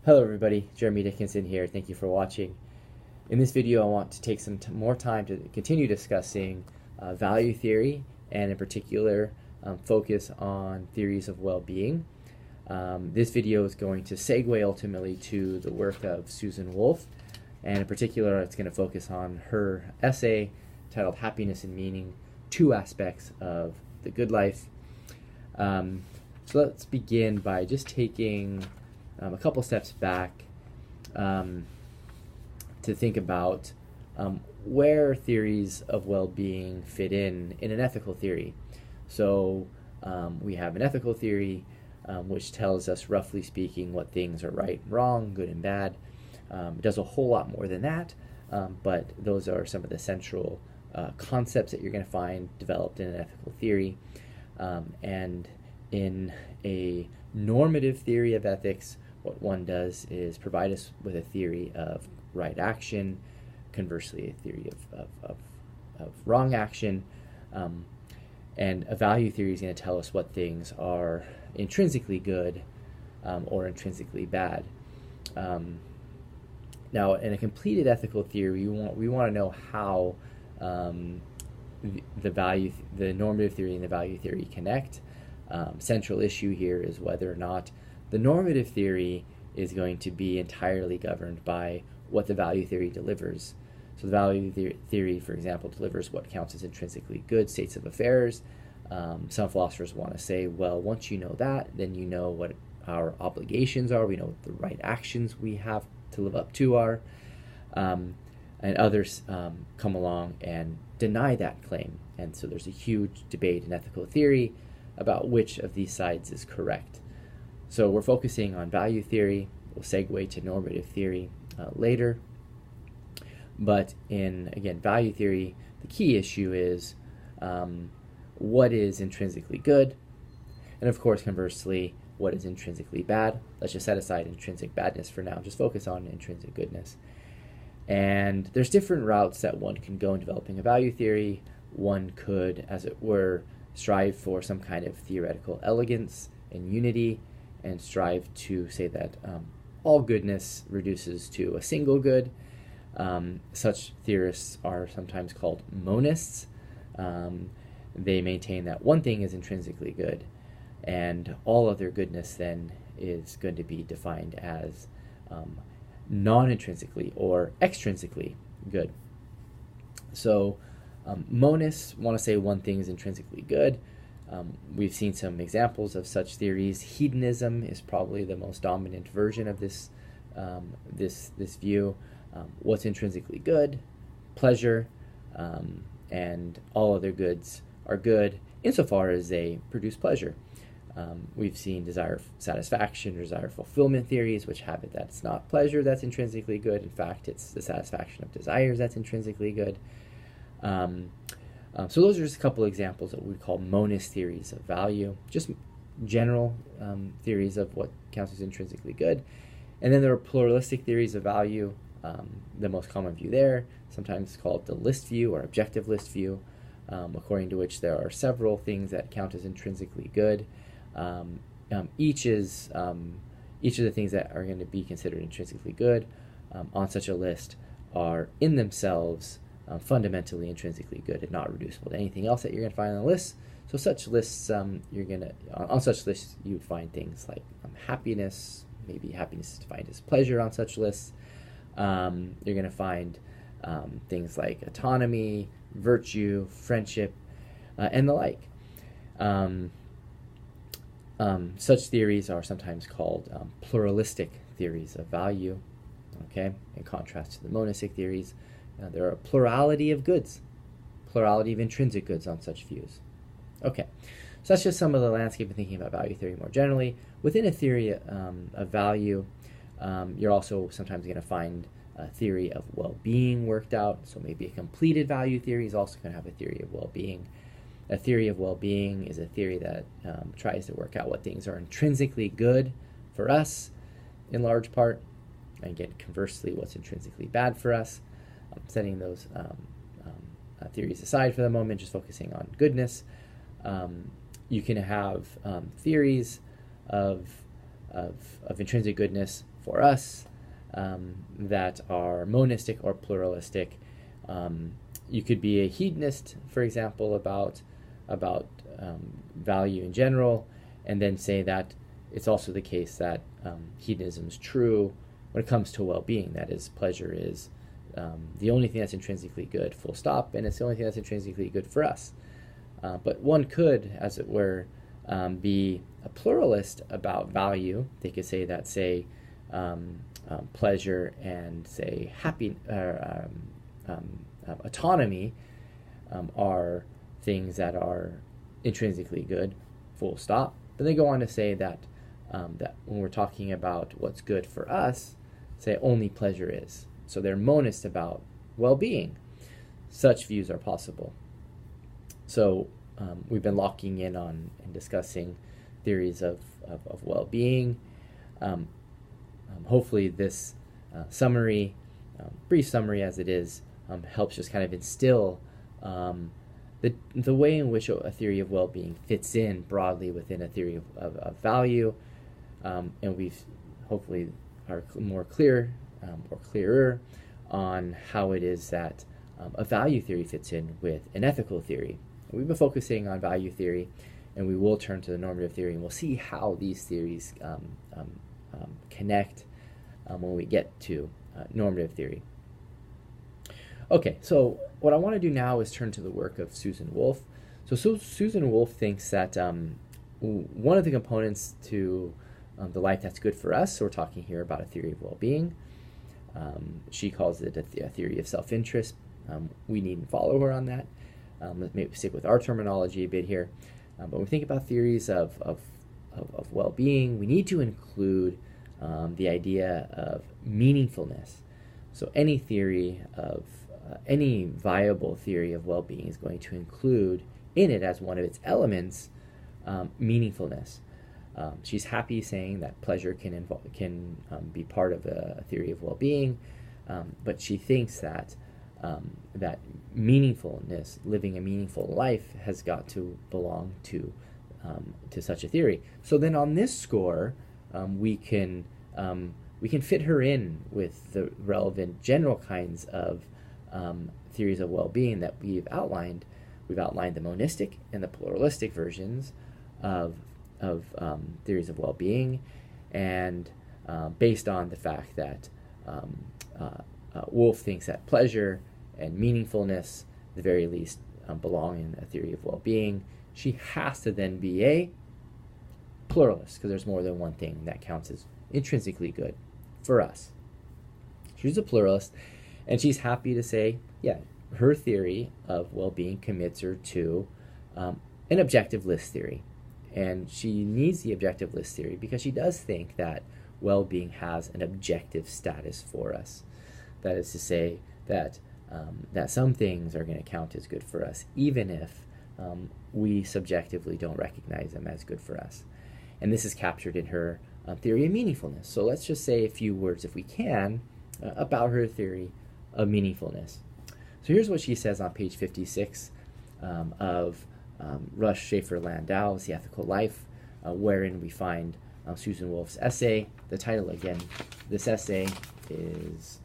Hello everybody, Jeremy Dickinson here. Thank you for watching. In this video I want to take some more time to continue discussing value theory, and in particular focus on theories of well-being. This video is going to segue ultimately to the work of Susan Wolf, and in particular it's going to focus on her essay titled Happiness and Meaning, Two Aspects of the Good Life. So let's begin by just taking a couple steps back to think about where theories of well-being fit in an ethical theory. So we have an ethical theory which tells us, roughly speaking, what things are right and wrong, good and bad. It does a whole lot more than that, but those are some of the central concepts that you're going to find developed in an ethical theory. And in a normative theory of ethics, what one does is provide us with a theory of right action, conversely a theory of wrong action, and a value theory is going to tell us what things are intrinsically good or intrinsically bad. Now, in a completed ethical theory, we want to know how the normative theory and the value theory connect. Central issue here is whether or not the normative theory is going to be entirely governed by what the value theory delivers. So the value theory, for example, delivers what counts as intrinsically good states of affairs. Some philosophers want to say, well, once you know that, then you know what our obligations are, we know what the right actions we have to live up to are. And others come along and deny that claim. And so there's a huge debate in ethical theory about which of these sides is correct. So we're focusing on value theory. We'll segue to normative theory later. But in, again, value theory, the key issue is what is intrinsically good, and of course, conversely, what is intrinsically bad. Let's just set aside intrinsic badness for now. Just focus on intrinsic goodness. And there's different routes that one can go in developing a value theory. One could, as it were, strive for some kind of theoretical elegance and unity, and strive to say that all goodness reduces to a single good. Such theorists are sometimes called monists. They maintain that one thing is intrinsically good, and all other goodness then is going to be defined as non-intrinsically or extrinsically good. So monists want to say one thing is intrinsically good. We've seen some examples of such theories. Hedonism is probably the most dominant version of this this view. What's intrinsically good? Pleasure, and all other goods are good insofar as they produce pleasure. We've seen desire satisfaction, desire fulfillment theories, which have it that it's not pleasure that's intrinsically good. In fact, it's the satisfaction of desires that's intrinsically good. So those are just a couple examples that we call monist theories of value, just general theories of what counts as intrinsically good. And then there are pluralistic theories of value. The most common view there, sometimes called the list view or objective list view, according to which there are several things that count as intrinsically good. Each of the things that are going to be considered intrinsically good on such a list are in themselves fundamentally intrinsically good and not reducible to anything else that you're going to find on the list. So such lists, on such lists you would find things like happiness. Maybe happiness is defined as pleasure on such lists. You're going to find things like autonomy, virtue, friendship, and the like. Such theories are sometimes called pluralistic theories of value, okay, in contrast to the monistic theories. There are a plurality of goods, plurality of intrinsic goods on such views. Okay, so that's just some of the landscape of thinking about value theory more generally. Within a theory of value, you're also sometimes going to find a theory of well-being worked out. So maybe a completed value theory is also going to have a theory of well-being. A theory of well-being is a theory that tries to work out what things are intrinsically good for us, in large part, and again, conversely, what's intrinsically bad for us. Setting those theories aside for the moment, just focusing on goodness. You can have theories of of intrinsic goodness for us that are monistic or pluralistic. You could be a hedonist, for example, about value in general, and then say that it's also the case that hedonism is true when it comes to well-being. That is, pleasure is the only thing that's intrinsically good, full stop, and it's the only thing that's intrinsically good for us. But one could, as it were, be a pluralist about value. They could say that, say, pleasure and, say, autonomy are things that are intrinsically good, full stop. But they go on to say that that when we're talking about what's good for us, say only pleasure is. So they're monist about well-being. Such views are possible. So we've been locking in on and discussing theories of well-being. Hopefully this summary, brief summary as it is, helps just kind of instill the way in which a theory of well-being fits in broadly within a theory of value, and we've hopefully are more clear or clearer on how it is that a value theory fits in with an ethical theory. We've been focusing on value theory, and we will turn to the normative theory, and we'll see how these theories connect when we get to normative theory. Okay, so what I want to do now is turn to the work of Susan Wolf. So Susan Wolf thinks that one of the components to the life that's good for us, so we're talking here about a theory of well-being. She calls it a theory of self-interest. We needn't follow her on that. Let's maybe stick with our terminology a bit here. But when we think about theories of well-being, we need to include the idea of meaningfulness. So any theory of any viable theory of well-being is going to include in it as one of its elements meaningfulness. She's happy saying that pleasure can be part of a theory of well-being, but she thinks that that meaningfulness, living a meaningful life, has got to belong to such a theory. So then, on this score, we can fit her in with the relevant general kinds of theories of well-being that we've outlined. We've outlined the monistic and the pluralistic versions of theories of well-being, and based on the fact that Wolf thinks that pleasure and meaningfulness, at the very least, belong in a theory of well-being, she has to then be a pluralist, because there's more than one thing that counts as intrinsically good for us. She's a pluralist, and she's happy to say, yeah, her theory of well-being commits her to an objective list theory. And she needs the objective list theory because she does think that well-being has an objective status for us. That is to say that that some things are going to count as good for us, even if we subjectively don't recognize them as good for us. And this is captured in her theory of meaningfulness. So let's just say a few words, if we can, about her theory of meaningfulness. So here's what she says on page 56 of Rush Schaefer Landau's The Ethical Life, wherein we find Susan Wolf's essay. The title, again, this essay is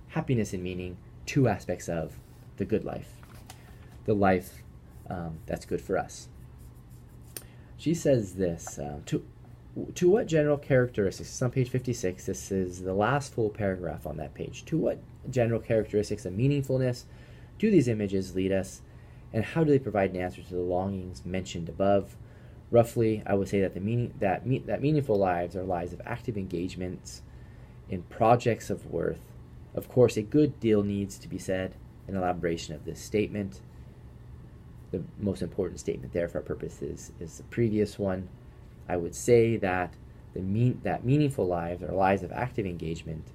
Happiness and Meaning, Two Aspects of the Good Life, the life that's good for us. She says this, to what general characteristics, it's on page 56, this is the last full paragraph on that page, to what general characteristics of meaningfulness do these images lead us, and how do they provide an answer to the longings mentioned above? Roughly, I would say that that meaningful lives are lives of active engagements in projects of worth. Of course, a good deal needs to be said in elaboration of this statement. The most important statement there for our purposes is the previous one. I would say that that meaningful lives are lives of active engagement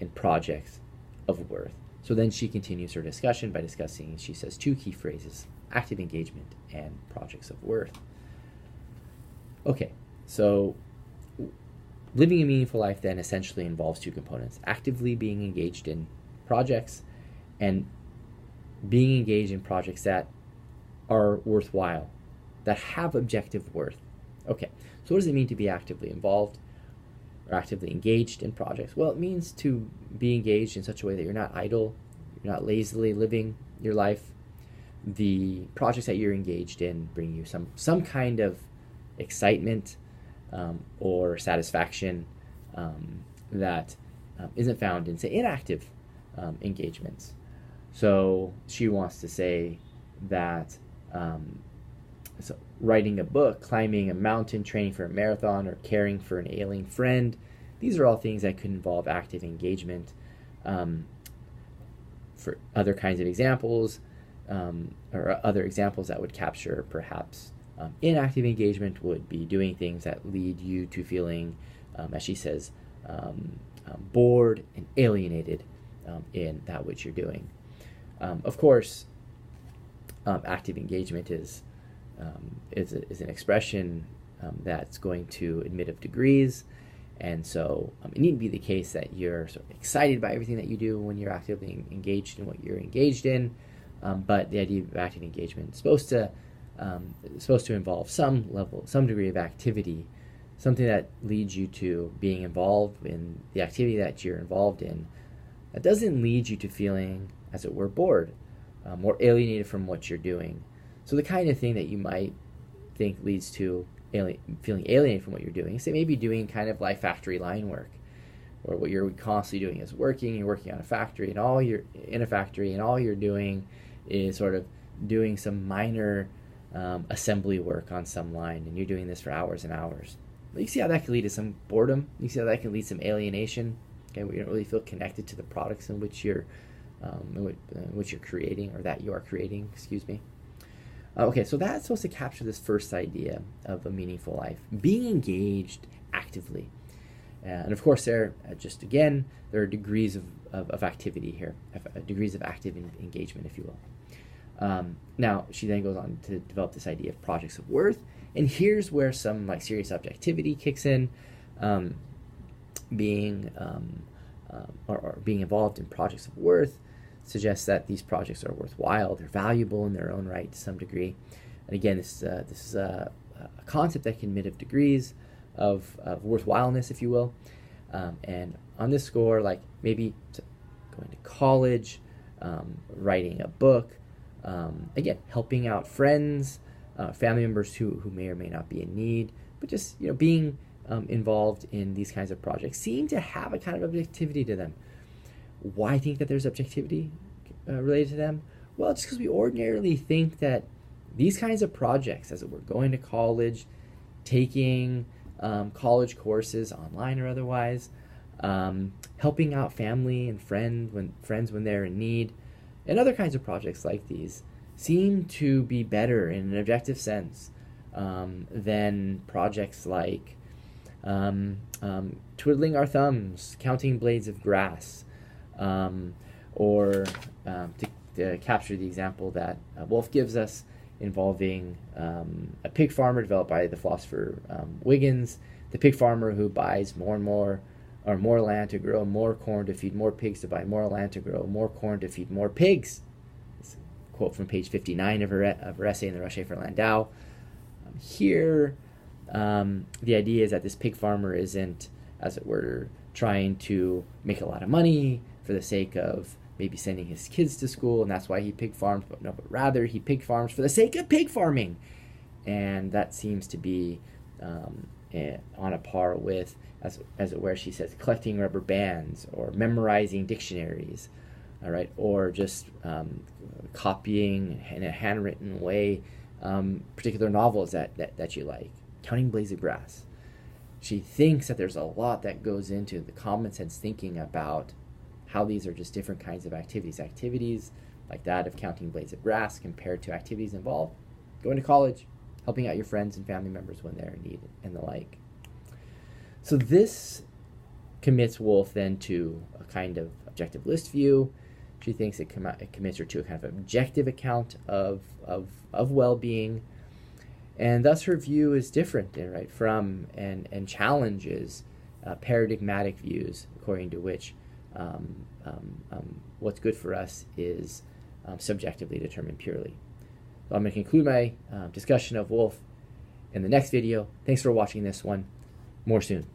in projects of worth. So then she continues her discussion by discussing, she says, two key phrases: active engagement and projects of worth. Okay, so living a meaningful life then essentially involves two components: actively being engaged in projects and being engaged in projects that are worthwhile, that have objective worth. Okay, So what does it mean to be actively involved or actively engaged in projects? Well, it means to be engaged in such a way that you're not idle, you're not lazily living your life. The projects that you're engaged in bring you some kind of excitement or satisfaction that isn't found in, say, inactive engagements. So she wants to say that so writing a book, climbing a mountain, training for a marathon, or caring for an ailing friend, these are all things that could involve active engagement. For other kinds of examples, or other examples that would capture perhaps inactive engagement would be doing things that lead you to feeling, as she says, bored and alienated in that which you're doing. Of course, active engagement is an expression that's going to admit of degrees, and so it needn't be the case that you're sort of excited by everything that you do when you're actively engaged in what you're engaged in, but the idea of active engagement is supposed to involve some degree of activity, something that leads you to being involved in the activity that you're involved in. That doesn't lead you to feeling, as it were, bored or alienated from what you're doing. So the kind of thing that you might think leads to feeling alienated from what you're doing, say maybe doing kind of like factory line work, or what you're constantly doing is you're working on a factory, and all you're doing is sort of doing some minor assembly work on some line, and you're doing this for hours and hours. Well, you see how that can lead to some boredom. You see how that can lead to some alienation. Okay, where you don't really feel connected to the products in which you're creating, or that you are creating. Excuse me. Okay, so that's supposed to capture this first idea of a meaningful life, being engaged actively. And of course, there are degrees of activity here, degrees of active engagement, if you will. Now, she then goes on to develop this idea of projects of worth, and here's where some serious objectivity kicks in. Being involved in projects of worth suggests that these projects are worthwhile, they're valuable in their own right to some degree. And again, this is a concept that can admit of degrees of worthwhileness, if you will. And on this score, like maybe going to college, writing a book, again, helping out friends, family members who may or may not be in need, but just being involved in these kinds of projects seem to have a kind of objectivity to them. Why I think that there's objectivity related to them? Well, just because we ordinarily think that these kinds of projects, as it were, going to college, taking college courses online or otherwise, helping out family and friends when they're in need, and other kinds of projects like these seem to be better in an objective sense than projects like twiddling our thumbs, counting blades of grass, or to capture the example that Wolf gives us involving a pig farmer developed by the philosopher Wiggins, the pig farmer who buys more land to grow more corn to feed more pigs, to buy more land to grow more corn to feed more pigs. This is a quote from page 59 of her essay in the Roche for Landau. Here, the idea is that this pig farmer isn't, as it were, trying to make a lot of money for the sake of maybe sending his kids to school, and that's why he pig farms, but rather he pig farms for the sake of pig farming. And that seems to be on a par with, as it were, she says, collecting rubber bands or memorizing dictionaries, all right, or just copying in a handwritten way particular novels that you like, counting blades of grass. She thinks that there's a lot that goes into the common sense thinking about how these are just different kinds of activities. Activities like that of counting blades of grass compared to activities involved going to college, helping out your friends and family members when they're in need, and the like. So this commits Wolf then to a kind of objective list view. She thinks it commits her to a kind of objective account of well-being, and thus her view is different, right, from and challenges paradigmatic views according to which what's good for us is subjectively determined purely. So I'm going to conclude my discussion of Wolf in the next video. Thanks for watching this one. More soon.